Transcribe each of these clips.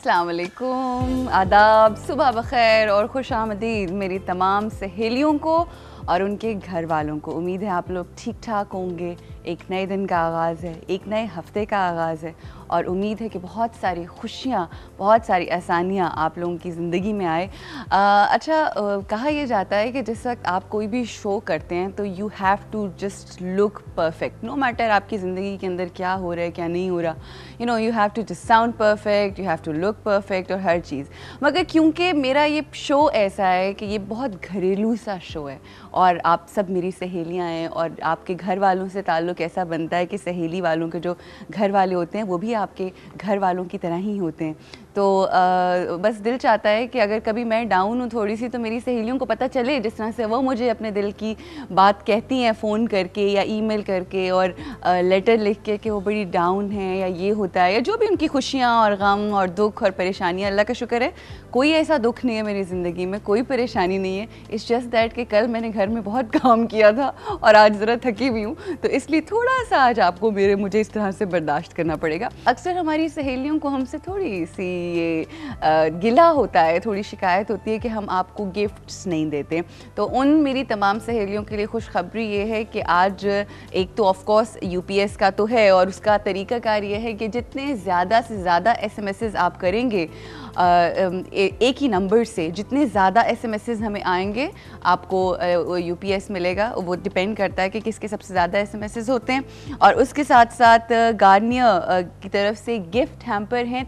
अस्सलाम वालेकुम, आदाब, सुबह बखैर और खुश आमदीद मेरी तमाम सहेलियों को और उनके घर वालों को। उम्मीद है आप लोग ठीक ठाक होंगे। एक नए दिन का आगाज़ है, एक नए हफ्ते का आगाज़ है और उम्मीद है कि बहुत सारी खुशियाँ, बहुत सारी आसानियाँ आप लोगों की ज़िंदगी में आए। कहा यह जाता है कि जिस वक्त आप कोई भी शो करते हैं तो you have to just look perfect, no matter आपकी ज़िंदगी के अंदर क्या हो रहा है क्या नहीं हो रहा। You have to just sound perfect, you have to look perfect और हर चीज़। मगर क्योंकि मेरा ये शो ऐसा है कि ये बहुत घरेलू सा शो है और आप सब मेरी सहेलियाँ हैं और आपके घर वालों से ताल्लुक़ ऐसा बनता है कि सहेली वालों के जो घर वाले होते हैं वो भी आपके घर वालों की तरह ही होते हैं। तो बस दिल चाहता है कि अगर कभी मैं डाउन हूँ थोड़ी सी तो मेरी सहेलियों को पता चले, जिस तरह से वो मुझे अपने दिल की बात कहती हैं फ़ोन करके या ईमेल करके और लेटर लिख के कि वो बड़ी डाउन है या ये होता है या जो भी उनकी खुशियाँ और गम और दुख और परेशानियाँ। अल्लाह का शुक्र है कोई ऐसा दुख नहीं है मेरी ज़िंदगी में, कोई परेशानी नहीं है। इट्स जस्ट दैट कि कल मैंने घर में बहुत काम किया था और आज ज़रा थकी हुई हूँ, तो इसलिए थोड़ा सा आज आपको मुझे इस तरह से बर्दाश्त करना पड़ेगा। अक्सर हमारी सहेलियों को हमसे थोड़ी सी ये गिला होता है, थोड़ी शिकायत होती है कि हम आपको गिफ्ट्स नहीं देते। तो उन मेरी तमाम सहेलियों के लिए खुशखबरी ये है कि आज एक तो ऑफ कोर्स यूपीएस का तो है और उसका तरीक़ाकार ये है कि जितने ज़्यादा से ज़्यादा एसएमएसेस आप करेंगे एक ही नंबर से, जितने ज़्यादा एसएमएसेस हमें आएंगे आपको यूपीएस मिलेगा। वो डिपेंड करता है कि किसके सबसे ज़्यादा एसएमएसेस होते हैं। और उसके साथ साथ गार्नियर की तरफ से गिफ्ट हैम्पर हैं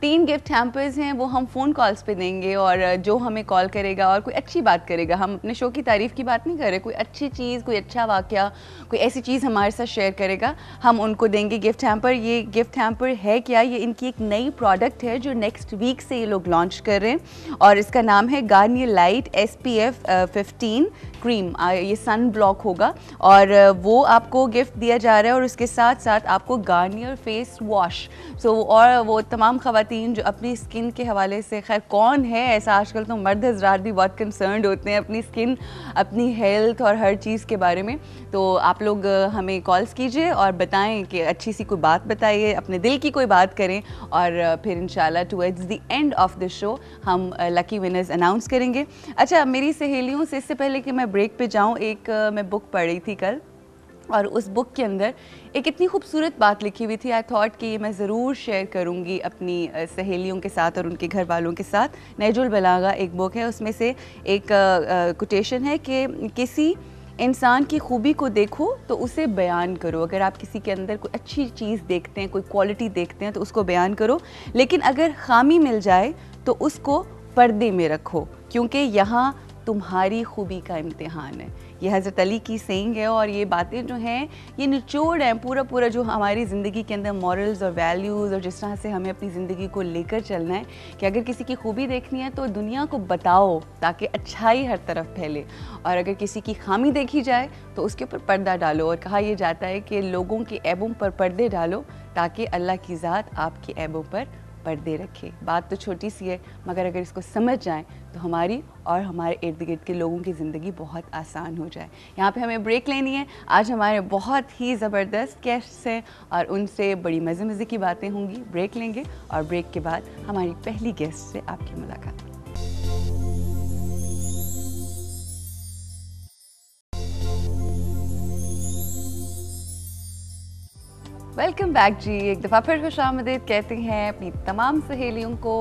तीन गिफ्ट हैम्पर्स हैं, वो हम फ़ोन कॉल्स पे देंगे और जो हमें कॉल करेगा और कोई अच्छी बात करेगा, हम अपने शो की तारीफ़ की बात नहीं कर रहे, कोई अच्छी चीज़, कोई अच्छा वाक़या, कोई ऐसी चीज़ हमारे साथ शेयर करेगा, हम उनको देंगे गिफ्ट हैम्पर। ये गिफ्ट हैम्पर है क्या? ये इनकी एक नई प्रोडक्ट है जो नेक्स्ट वीक से ये लोग लॉन्च कर रहे हैं और इसका नाम है गार्नियर लाइट SPF 15 क्रीम। ये सन ब्लॉक होगा और वो आपको गिफ्ट दिया जा रहा है और उसके साथ साथ आपको गार्नियर फेस वॉश। और वो तमाम ख़वातीन जो अपनी स्किन के हवाले से, खैर कौन है ऐसा, आजकल तो मर्द हज़रात भी बहुत कंसर्न्ड होते हैं अपनी स्किन, अपनी हेल्थ और हर चीज़ के बारे में। तो आप लोग हमें कॉल्स कीजिए और बताएं कि अच्छी सी कोई बात बताइए, अपने दिल की कोई बात करें और फिर इंशाल्लाह towards the end of the show हम लकी विनर्स अनाउंस करेंगे। अच्छा, मेरी सहेलियों से इससे पहले कि मैं ब्रेक पे जाऊँ, एक मैं बुक पढ़ी थी कल और उस बुक के अंदर एक इतनी खूबसूरत बात लिखी हुई थी। आई थॉट कि ये मैं ज़रूर शेयर करूँगी अपनी सहेलियों के साथ और उनके घर वालों के साथ। नहजुल बलागा एक बुक है, उसमें से एक कोटेशन है कि किसी इंसान की खूबी को देखो तो उसे बयान करो। अगर आप किसी के अंदर कोई अच्छी चीज़ देखते हैं, कोई क्वालिटी देखते हैं तो उसको बयान करो, लेकिन अगर खामी मिल जाए तो उसको पर्दे में रखो, क्योंकि यहाँ तुम्हारी खूबी का इम्तिहान है। ये हज़रत अली की सेइंग है और ये बातें जो हैं ये निचोड़ हैं पूरा जो हमारी ज़िंदगी के अंदर मॉरल्स और वैल्यूज़ और जिस तरह से हमें अपनी ज़िंदगी को लेकर चलना है कि अगर किसी की खूबी देखनी है तो दुनिया को बताओ ताकि अच्छाई हर तरफ फैले, और अगर किसी की खामी देखी जाए तो उसके ऊपर पर्दा डालो। और कहा यह जाता है कि लोगों के ऐबों पर पर्दे डालो ताकि अल्लाह की ज़ात आपके ऐबों पर पर्दे रखे। बात तो छोटी सी है मगर अगर इसको समझ जाएं तो हमारी और हमारे इर्द गिर्द के लोगों की ज़िंदगी बहुत आसान हो जाए। यहाँ पे हमें ब्रेक लेनी है। आज हमारे बहुत ही ज़बरदस्त गेस्ट्स हैं और उनसे बड़ी मज़े की बातें होंगी। ब्रेक लेंगे और ब्रेक के बाद हमारी पहली गेस्ट से आपकी मुलाकात। वेलकम बैक जी, एक दफ़ा फिर खुशामदीद कहते हैं अपनी तमाम सहेलियों को।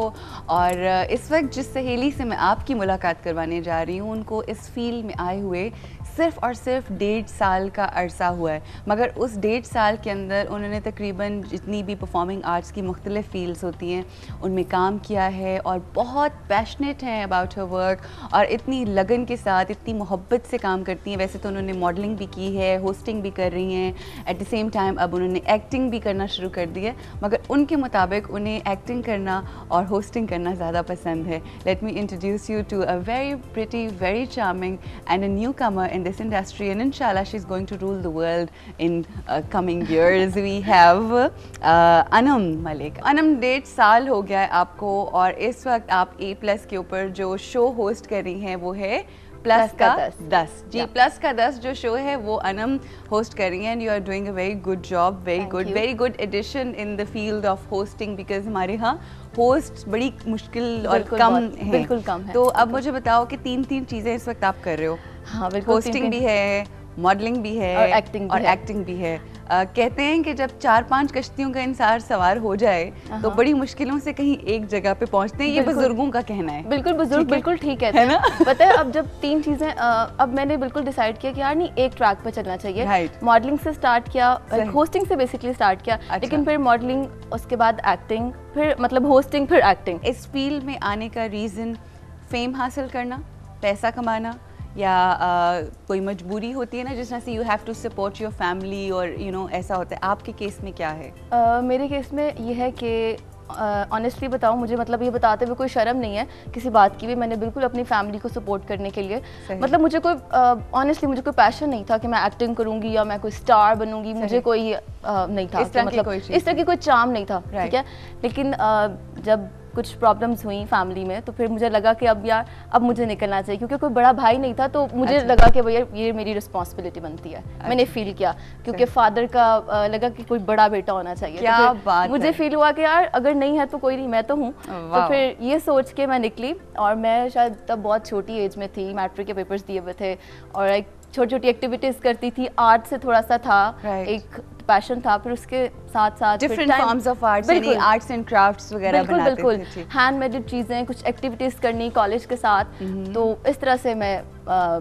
और इस वक्त जिस सहेली से मैं आपकी मुलाकात करवाने जा रही हूँ उनको इस फील्ड में आए हुए सिर्फ़ और सिर्फ 1.5 साल का अरसा हुआ है, मगर उस 1.5 साल के अंदर उन्होंने तकरीबन जितनी भी परफॉर्मिंग आर्ट्स की मुख्तलिफ़ फील्ड्स होती हैं उनमें काम किया है और बहुत पैशनेट हैं अबाउट हर वर्क और इतनी लगन के साथ, इतनी मोहब्बत से काम करती हैं। वैसे तो उन्होंने मॉडलिंग भी की है, होस्टिंग भी कर रही हैं, एट द सेम टाइम अब उन्होंने एक्टिंग भी करना शुरू कर दी है, मगर उनके मुताबिक उन्हें एक्टिंग करना और होस्टिंग करना ज़्यादा पसंद है। Let me introduce you to a very pretty, very charming and a newcomer in this industry, and inshallah she's going to rule the world in coming years. We have Anam Malik. Anam 1.5 साल हो गया है आपको और इस वक्त आप A+ के ऊपर जो शो होस्ट कर रही हैं वो है प्लस का 10 जी, प्लस का 10 जो शो है वो अनम होस्ट कर रही हैं and you are doing a very good job, very good addition in the field of hosting, because हमारे यहाँ होस्ट बड़ी मुश्किल और कम है, बिल्कुल कम है। तो अब मुझे बताओ कि तीन चीजें इस वक्त आप कर रहे हो। हाँ बिल्कुल, होस्टिंग भी है, मॉडलिंग भी है और एक्टिंग भी है। कहते हैं कि जब 4-5 कश्तियों का इंसान सवार हो जाए तो बड़ी मुश्किलों से कहीं एक जगह पे पहुंचते हैं, ये बुजुर्गों का कहना है। बिल्कुल बुजुर्ग बिल्कुल ठीक है ना। पता है अब जब 3 चीजें अब मैंने बिल्कुल डिसाइड किया कि यार नहीं, एक ट्रैक पे चलना चाहिए। मॉडलिंग से स्टार्ट किया, होस्टिंग से बेसिकली स्टार्ट किया, लेकिन फिर मॉडलिंग, उसके बाद एक्टिंग, फिर मतलब होस्टिंग, फिर एक्टिंग। इस फील्ड में आने का रीजन फेम हासिल करना, पैसा कमाना, या कोई मजबूरी होती है ना, जिस तरह से you have to support your family और यू नो ऐसा होता है, आपके केस में क्या है? मेरे केस में ये है कि ऑनेस्टली बताऊं, मुझे मतलब ये बताते हुए कोई शर्म नहीं है किसी बात की भी। मैंने बिल्कुल अपनी फैमिली को सपोर्ट करने के लिए, मतलब मुझे कोई ऑनेस्टली मुझे कोई पैशन नहीं था कि मैं एक्टिंग करूंगी या मैं कोई स्टार बनूंगी, मुझे कोई नहीं था, मतलब इस तरह की कोई चार्म नहीं था, ठीक है। लेकिन जब कुछ प्रॉब्लम्स हुई फैमिली में तो फिर मुझे लगा कि अब मुझे निकलना चाहिए, क्योंकि कोई बड़ा भाई नहीं था, तो मुझे लगा कि भैया ये मेरी रिस्पॉन्सिबिलिटी बनती है। मैंने फील किया क्योंकि फादर का लगा कि कोई बड़ा बेटा होना चाहिए। क्या तो बात मुझे फील हुआ कि यार अगर नहीं है तो कोई नहीं, मैं तो हूँ। तो फिर ये सोच के मैं निकली, और मैं शायद तब बहुत छोटी एज में थी, मैट्रिक के पेपर्स दिए हुए थे, और एक छोटी छोटी एक्टिविटीज करती थी, आर्ट से थोड़ा सा था, एक पैशन था। फिर उसके साथ साथ डिफरेंट फॉर्म्स ऑफ आर्ट्स, यानी आर्ट्स एंड क्राफ्ट्स वगैरह बनाते थे। बिल्कुल हैंडमेड चीजें, कुछ एक्टिविटीज करनी कॉलेज के साथ। तो इस तरह से मैं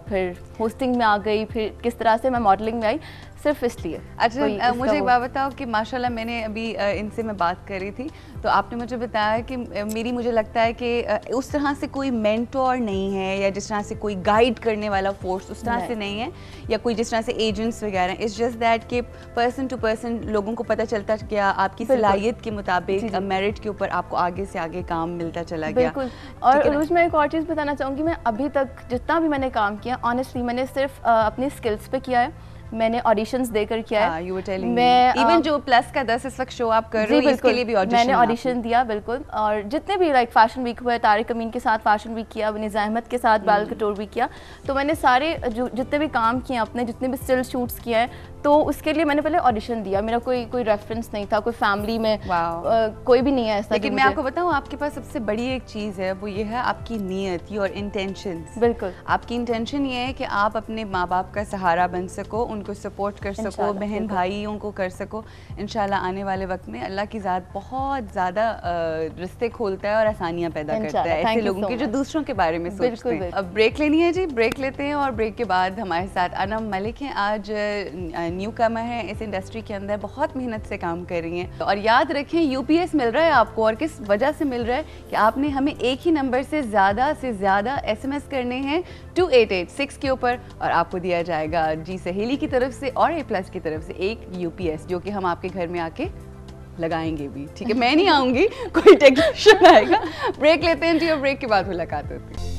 फिर होस्टिंग में आ गई, फिर किस तरह से मैं मॉडलिंग में आई, सिर्फ इसलिए। अच्छा मुझे एक बात बताओ कि माशाल्लाह मैंने अभी इनसे मैं बात कर रही थी तो आपने मुझे बताया कि मुझे लगता है कि उस तरह से कोई मेंटोर नहीं है, या जिस तरह से कोई गाइड करने वाला फोर्स उस तरह से नहीं है, या कोई जिस तरह से एजेंट्स वगैरह। इट्स जस्ट दैट कि पर्सन टू पर्सन लोगों को पता चलता गया, आपकी सलाहियत के मुताबिक मेरिट के ऊपर आपको आगे से आगे काम मिलता चला गया। बिल्कुल। और अरूज मैं एक और चीज़ बताना चाहूँगी, मैं अभी तक जितना भी मैंने काम किया, ऑनेस्टली मैंने सिर्फ अपनी स्किल्स पे किया है, मैंने ऑडिशंस देकर किया है। मैं इवन जो प्लस का 10 इस वक्त शो आप कर रहे हो, इसके लिए भी मैंने ऑडिशन दिया, बिल्कुल। और जितने भी लाइक फैशन वीक हुए, तारिक अमीन के साथ फैशन वीक किया, निज़ा अहमद के साथ बाल कटोर भी किया, तो मैंने सारे जो जितने भी काम किए अपने, जितने भी स्टिल शूट्स किए हैं, तो उसके लिए मैंने पहले ऑडिशन दिया। मेरा कोई रेफरेंस नहीं था, कोई फैमिली में कोई भी नहीं है ऐसा। लेकिन मैं आपको बताऊं, आपके पास सबसे बड़ी एक चीज़ है, वो ये है आपकी नीयत, योर इंटेंशंस। बिल्कुल, आपकी इंटेंशन ये है कि आप अपने माँ बाप का सहारा बन सको, उनको सपोर्ट कर सको, बहन भाइयों को कर सको। इंशाल्लाह आने वाले वक्त में अल्लाह की ज़ात बहुत ज़्यादा रिश्ते खोलता है और आसानियाँ पैदा करता है ऐसे लोगों के जो दूसरों के बारे में सोचते हैं। अब ब्रेक लेनी है जी, ब्रेक लेते हैं, और ब्रेक के बाद हमारे साथ अनम मलिक हैं। आज न्यू कमर है इस इंडस्ट्री के अंदर, बहुत मेहनत से काम कर रही हैं। और याद रखें, यूपीएस मिल रहा है आपको, और किस वजह से मिल रहा है कि आपने हमें एक ही नंबर से ज़्यादा एसएमएस करने हैं 2886 के ऊपर, और आपको दिया जाएगा जी सहेली की तरफ से और A+ की तरफ से एक यूपीएस, जो कि हम आपके घर में आके लगाएंगे भी। ठीक है, मैं नहीं आऊँगी, कोई टेक्नीशियन आएगा। ब्रेक लेते हैं जी, और ब्रेक के बाद मुलाकात होती है।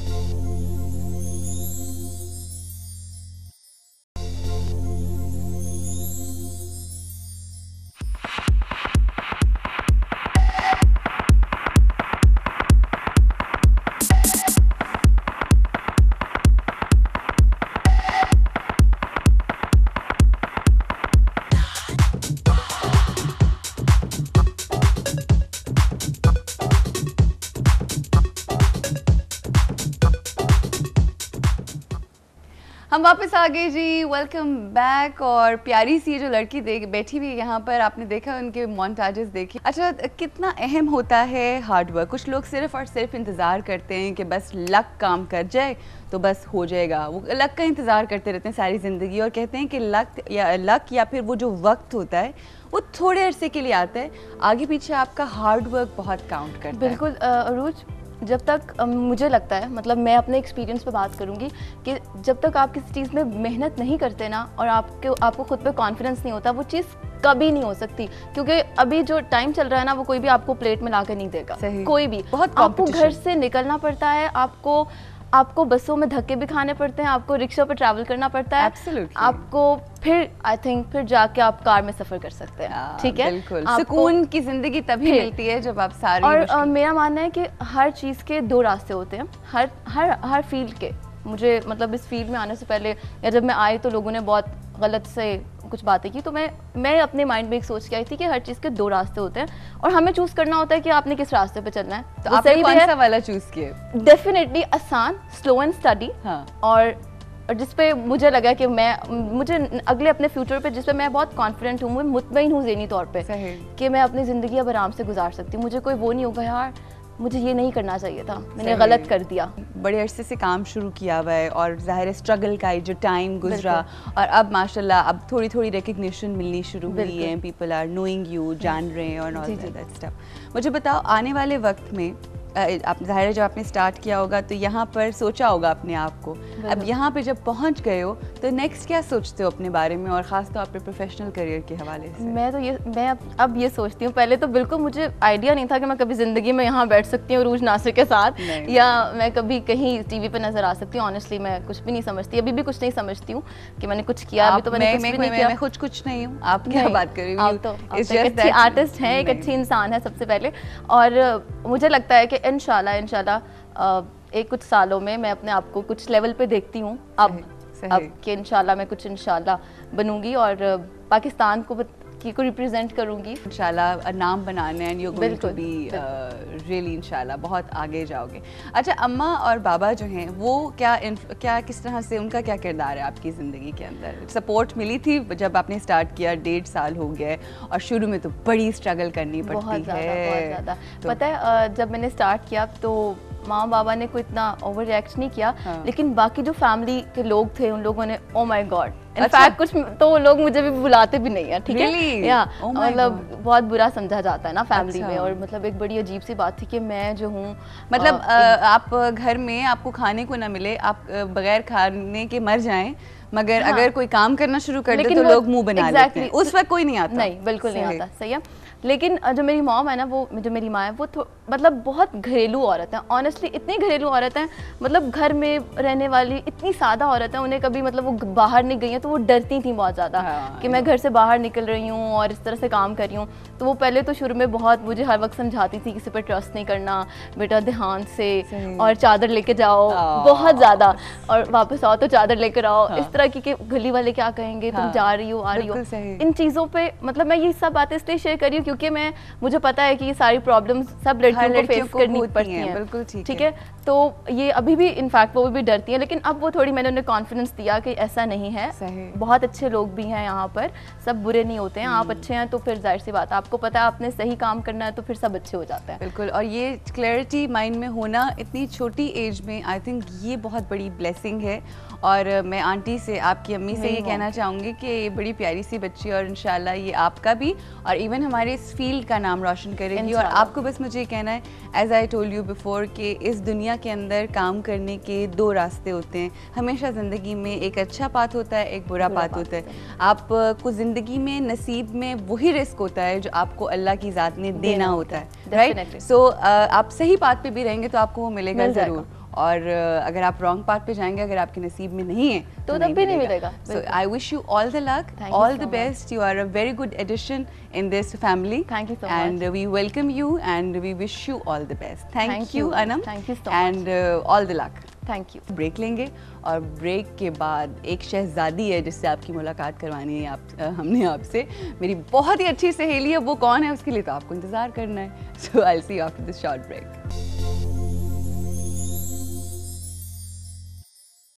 हम वापस आ गए जी, वेलकम बैक। और प्यारी सी जो लड़की बैठी हुई यहाँ पर, आपने देखा उनके मोन्टाजेस देखे। अच्छा, कितना अहम होता है हार्डवर्क। कुछ लोग सिर्फ और सिर्फ इंतज़ार करते हैं कि बस लक काम कर जाए तो बस हो जाएगा, वो लक का इंतज़ार करते रहते हैं सारी ज़िंदगी, और कहते हैं कि लक या फिर वो जो वक्त होता है वो थोड़े अरसे के लिए आता है, आगे पीछे आपका हार्डवर्क बहुत काउंट करता है। बिल्कुल अरूज, जब तक मुझे लगता है, मतलब मैं अपने एक्सपीरियंस पे बात करूंगी कि जब तक आप किसी चीज़ में मेहनत नहीं करते ना, और आपको खुद पे कॉन्फिडेंस नहीं होता, वो चीज़ कभी नहीं हो सकती। क्योंकि अभी जो टाइम चल रहा है ना, वो कोई भी आपको प्लेट में ला कर नहीं देगा, कोई भी। बहुत आपको घर से निकलना पड़ता है, आपको बसों में धक्के भी खाने पड़ते हैं, आपको रिक्शा पर ट्रैवल करना पड़ता है। Absolutely. आपको फिर आई थिंक फिर जाके आप कार में सफ़र कर सकते हैं। ठीक है, बिल्कुल। सुकून की ज़िंदगी तभी मिलती है जब आप सारी। और मेरा मानना है कि हर चीज़ के 2 रास्ते होते हैं, हर फील्ड के। मुझे मतलब इस फील्ड में आने से पहले या जब मैं आई तो लोगों ने बहुत गलत से कुछ बातें की, तो मैं अपने माइंड में एक सोच के आई थी कि हर चीज़ के दो रास्ते होते हैं और हमें चूज करना होता है कि आपने किस रास्ते पे चलना है। तो आपने कौन सा वाला चूज किया? डेफिनेटली आसान, स्लो एंड स्टडी। हाँ। और जिस पे मुझे लगा कि मुझे अगले अपने फ्यूचर पे जिस पे मैं बहुत कॉन्फिडेंट हूँ, मैं मुतमईन हूँ ज़हनी तौर पे कि मैं अपनी ज़िंदगी अब आराम से गुजार सकती हूँ। मुझे कोई वो नहीं होगा यार मुझे ये नहीं करना चाहिए था, मैंने गलत कर दिया। बड़े अरसे से काम शुरू किया हुआ है और ज़ाहिर स्ट्रगल का जो टाइम गुजरा और अब माशाल्लाह अब थोड़ी थोड़ी रिकग्निशन मिलनी शुरू हुई है, पीपल आर नोइंग यू, जान रहे हैं और ऑल दैट स्टफ। मुझे बताओ आने वाले वक्त में आप ज़ाहिर जब आपने स्टार्ट किया होगा तो यहाँ पर सोचा होगा अपने आप को, अब यहाँ पे जब पहुँच गए हो तो नेक्स्ट क्या सोचते हो अपने बारे में और ख़ास तौर पे प्रोफेशनल करियर के हवाले से? मैं अब ये सोचती हूँ, पहले तो बिल्कुल मुझे आइडिया नहीं था कि मैं कभी ज़िंदगी में यहाँ बैठ सकती हूँ रूज नासिर के साथ या मैं कभी कहीं टीवी पे नजर आ सकती हूँ। ऑनेस्टली मैं कुछ भी नहीं समझती, अभी भी कुछ नहीं समझती हूँ कि मैंने कुछ किया। अभी तो मैं कुछ नहीं हूँ, आप क्या बात कर रही हो? आप तो एक अच्छी आर्टिस्ट हैं, एक अच्छी इंसान है सबसे पहले, और मुझे लगता है कि इंशाल्लाह एक कुछ सालों में मैं अपने आप को कुछ लेवल पे देखती हूँ अब कि इंशाल्लाह मैं कुछ इंशाल्लाह बनूंगी और पाकिस्तान को रिप्रेजेंट करूंगी इंशाल्लाह, नाम बनाने and you are going to be really इंशाल्लाह बहुत आगे जाओगे। अच्छा, अम्मा और बाबा जो हैं वो क्या किस तरह से, उनका क्या किरदार है आपकी ज़िंदगी के अंदर? सपोर्ट मिली थी जब आपने स्टार्ट किया, 1.5 साल हो गए और शुरू में तो बड़ी स्ट्रगल करनी पड़ती है। बहुत ज़्यादा पता है जब मैंने स्टार्ट किया तो माँ बाबा ने कोई इतना ओवर रिएक्ट नहीं किया, लेकिन बाकी जो फैमिली के लोग थे उन लोगों ने ओ माय गॉड, इनफैक्ट कुछ तो लोग मुझे भी बुलाते भी नहीं है, ठीक है या मतलब बहुत बुरा समझा जाता है ना फैमिली में। और मतलब एक बड़ी अजीब सी बात थी कि मैं जो हूँ मतलब आप घर में आपको खाने को ना मिले, आप बगैर खाने के मर जाएं, मगर अगर कोई काम करना शुरू कर दे तो लोग मुंह बना लेते हैं। उस वक्त कोई नहीं आता, नहीं बिल्कुल नहीं आता, सही है। लेकिन जो मेरी मॉम है ना, वो जो मेरी माँ है वो मतलब बहुत घरेलू औरत है, ऑनेस्टली इतनी घरेलू औरत है, मतलब घर में रहने वाली इतनी सादा औरत है। उन्हें कभी मतलब वो बाहर नहीं गई है तो वो डरती थी बहुत ज़्यादा कि मैं घर से बाहर निकल रही हूँ और इस तरह से काम कर रही हूँ। तो वो पहले तो शुरू में बहुत मुझे हर वक्त समझाती थी किसी पर ट्रस्ट नहीं करना बेटा, ध्यान से, और चादर लेके जाओ बहुत ज़्यादा, और वापस आओ तो चादर लेकर आओ, इस तरह की कि गली वाले क्या कहेंगे, तुम जा रही हो आ रही हो, इन चीज़ों पे मतलब मैं ये सब बातें इसलिए शेयर कर रही हूँ क्योंकि मुझे पता है कि ये सारी प्रॉब्लम्स सब लड़कियों को फेस करनी पड़ती हैं। बिल्कुल ठीक है, तो ये अभी भी इनफैक्ट वो भी डरती हैं, लेकिन अब वो थोड़ी मैंने उन्हें कॉन्फिडेंस दिया कि ऐसा नहीं है, बहुत अच्छे लोग भी हैं यहाँ पर, सब बुरे नहीं होते हैं, आप अच्छे हैं तो फिर जाहिर सी बात है आपको पता है आपने सही काम करना है तो फिर सब अच्छे हो जाता है। बिल्कुल, और ये क्लैरिटी माइंड में होना इतनी छोटी एज में, आई थिंक ये बहुत बड़ी ब्लेसिंग है। और मैं आंटी से, आपकी अम्मी से ये कहना चाहूँगी कि ये बड़ी प्यारी सी बच्ची और इंशाल्लाह ये आपका भी और इवन हमारे इस फील्ड का नाम रोशन करेगी। और आपको बस मुझे ये कहना है, as I told you before, कि इस दुनिया के अंदर काम करने के दो रास्ते होते हैं। हमेशा ज़िंदगी में एक अच्छा पाथ होता है, एक बुरा पाथ होता है। आपको ज़िंदगी में नसीब में वही रिस्क होता है जो आपको अल्लाह की ज़ात ने देना होता है, राइट? सो आप सही पाथ पे भी रहेंगे तो आपको वो मिलेगा ज़रूर, और अगर आप रॉन्ग पाथ पे जाएंगे, अगर आपके नसीब में नहीं है तो तब भी नहीं मिलेगा। So I wish you all the luck, all the best, you are a very good addition in this family. Thank you so much and we welcome you and we wish you all the best. Thank you Anam, thank you and all the luck. Thank you. Break लेंगे और break के बाद एक शहजादी है जिससे आपकी मुलाकात करवानी है हमने आपसे, मेरी बहुत ही अच्छी सहेली है। वो कौन है उसके लिए तो आपको इंतजार करना है। So I will see you after this short break.